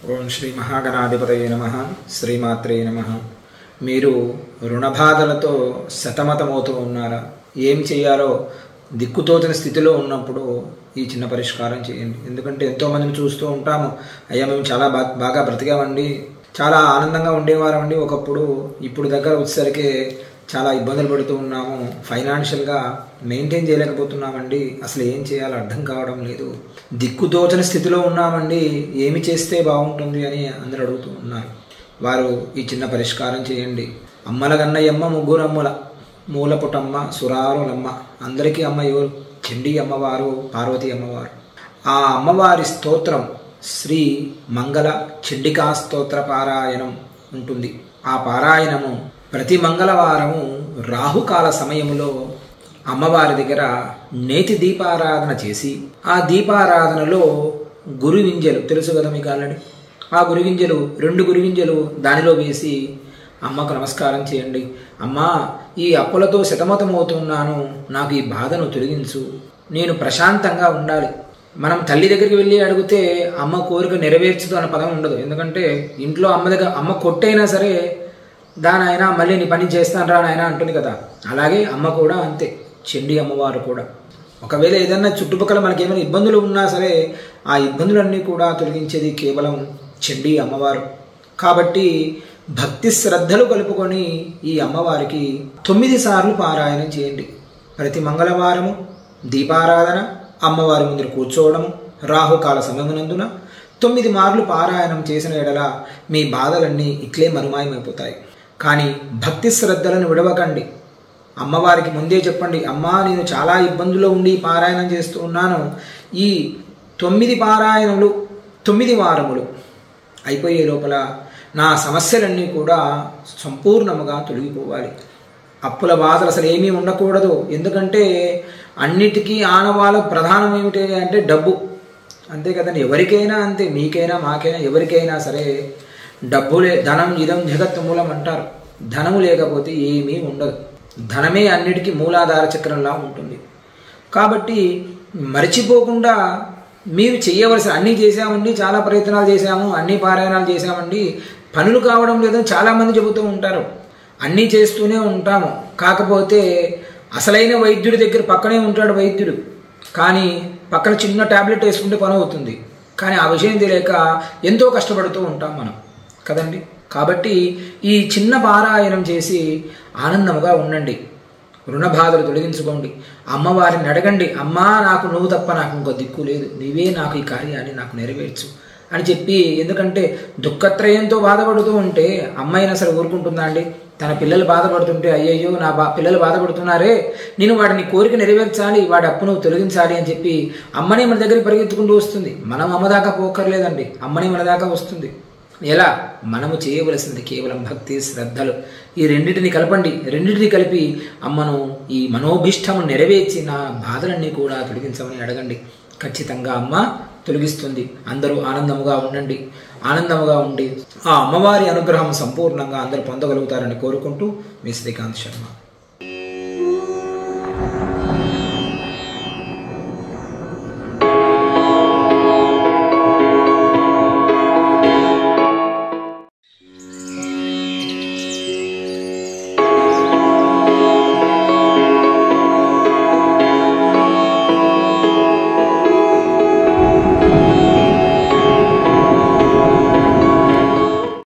ఓం శ్రీ మహాగణాధిపతయే నమః. శ్రీమాత్రే నమః. మీరు రుణబాధలతో సతమతమవుతూ ఉన్నారా? ఏం చేయాలో దిక్కుతోచని స్థితిలో ఉన్నప్పుడు ఈ చిన్న పరిష్కారం చేయండి. ఎందుకంటే ఎంతోమందిని చూస్తూ ఉంటాము, అయ్యా మేము చాలా బాగా బ్రతికామండి, చాలా ఆనందంగా ఉండేవారమండి ఒకప్పుడు, ఇప్పుడు దగ్గర వచ్చేసరికి చాలా ఇబ్బందులు పడుతూ ఉన్నాము, ఫైనాన్షియల్గా మెయింటైన్ చేయలేకపోతున్నామండి, అసలు ఏం చేయాలో అర్థం కావడం లేదు, దిక్కుతోచని స్థితిలో ఉన్నామండి, ఏమి చేస్తే బాగుంటుంది అని అందరూ అడుగుతూ ఉన్నారు. వారు ఈ చిన్న పరిష్కారం చేయండి. అమ్మల గన్నయ్యమ్మ ముగ్గురు అమ్మల మూలపుటమ్మ సురారులమ్మ. అందరికీ అమ్మ ఎవరు? చండీ అమ్మవారు, పార్వతీ అమ్మవారు. ఆ అమ్మవారి స్తోత్రం శ్రీ మంగళ చండికా స్తోత్ర పారాయణం ఉంటుంది. ఆ పారాయణము ప్రతి మంగళవారము రాహుకాల సమయంలో అమ్మవారి దగ్గర నేతి దీపారాధన చేసి, ఆ దీపారాధనలో గురువింజలు తెలుసు కదా మీకు ఆల్రెడీ, ఆ గురువింజలు 2 గురువింజలు దానిలో వేసి అమ్మకు నమస్కారం చేయండి. అమ్మా, ఈ అప్పులతో సతమతమవుతున్నాను, నాకు ఈ బాధను తొలగించు, నేను ప్రశాంతంగా ఉండాలి. మనం తల్లి దగ్గరికి వెళ్ళి అడిగితే అమ్మ కోరిక నెరవేర్చుదు అన్న పదం ఉండదు. ఎందుకంటే ఇంట్లో అమ్మ దగ్గర అమ్మ కొట్టైనా సరే దానైనా మళ్ళీ నీ పని చేస్తాను రా నాయన అంటుంది కదా, అలాగే అమ్మ కూడా అంతే, చండీ అమ్మవారు కూడా. ఒకవేళ ఏదన్నా చుట్టుపక్కల మనకి ఏమైనా ఇబ్బందులు ఉన్నా సరే ఆ ఇబ్బందులన్నీ కూడా తొలగించేది కేవలం చండీ అమ్మవారు. కాబట్టి భక్తి శ్రద్ధలు కలుపుకొని ఈ అమ్మవారికి 9 సార్లు పారాయణం చేయండి. ప్రతి మంగళవారము దీపారాధన, అమ్మవారి ముందు కూర్చోవడము, రాహుకాల సమయమునందున 9 మార్లు పారాయణం చేసిన ఎడల మీ బాధలన్నీ ఇట్లే మరుమాయమైపోతాయి. కానీ భక్తి శ్రద్ధలను విడవకండి. అమ్మవారికి ముందే చెప్పండి, అమ్మా నేను చాలా ఇబ్బందుల్లో ఉండి పారాయణం చేస్తూ ఉన్నాను, ఈ 9 పారాయణములు 9 వారములు అయిపోయే లోపల నా సమస్యలన్నీ కూడా సంపూర్ణముగా తొలగిపోవాలి. అప్పుల బాధలు అసలు ఏమీ ఉండకూడదు. ఎందుకంటే అన్నిటికీ ఆనవాళ్ళ ప్రధానం ఏమిటి అంటే డబ్బు, అంతే కదండి. ఎవరికైనా అంతే, మీకైనా మాకైనా ఎవరికైనా సరే డబ్బులే ధనం ఇదం జగత్ మూలం అంటారు. ధనము లేకపోతే ఏమీ ఉండదు. ధనమే అన్నిటికీ మూలాధార చక్రంలా ఉంటుంది. కాబట్టి మర్చిపోకుండా మీరు చేయవలసిన అన్నీ చేశామండి, చాలా ప్రయత్నాలు చేశాము, అన్ని పారాయణాలు చేశామండి, పనులు కావడం లేదని చాలామంది చెబుతూ ఉంటారు. అన్నీ చేస్తూనే ఉంటాము, కాకపోతే అసలైన వైద్యుడి దగ్గర పక్కనే ఉంటాడు వైద్యుడు, కానీ పక్కన చిన్న ట్యాబ్లెట్ వేసుకుంటే పని అవుతుంది. కానీ ఆ విషయం తెలియక ఎంతో కష్టపడుతూ ఉంటాం మనం కదండి. కాబట్టి ఈ చిన్న పారాయణం చేసి ఆనందముగా ఉండండి, రుణ బాధలు తొలగించుకోండి. అమ్మవారిని అడగండి, అమ్మా నాకు నువ్వు తప్ప నాకు ఇంకో దిక్కు లేదు, నీవే నాకు ఈ కార్యాన్ని నాకు నెరవేర్చు అని చెప్పి. ఎందుకంటే దుఃఖత్రయంతో బాధపడుతూ ఉంటే అమ్మాయిని అసలు ఊరుకుంటుందా అండి? తన పిల్లలు బాధపడుతుంటే అయ్యయ్యో నా పిల్లలు బాధపడుతున్నారే, నేను వాడిని కోరిక నెరవేర్చాలి, వాడి అప్పు నువ్వు తొలగించాలి అని చెప్పి అమ్మనే మన దగ్గరికి పరిగెత్తుకుంటూ వస్తుంది. మనం అమ్మ దాకా పోకర్లేదండి, అమ్మనే మన దాకా వస్తుంది. ఎలా? మనము చేయవలసింది కేవలం భక్తి శ్రద్ధలు. ఈ రెండింటిని కలపండి. రెండింటిని కలిపి అమ్మను ఈ మనోభీష్టము నెరవేర్చి నా బాధలన్నీ కూడా తొలగించమని అడగండి. ఖచ్చితంగా అమ్మ తొలగిస్తుంది. అందరూ ఆనందముగా ఉండండి. ఆనందముగా ఉండి ఆ అమ్మవారి అనుగ్రహం సంపూర్ణంగా అందరూ పొందగలుగుతారని కోరుకుంటూ మీ శ్రీకాంత్ శర్మ.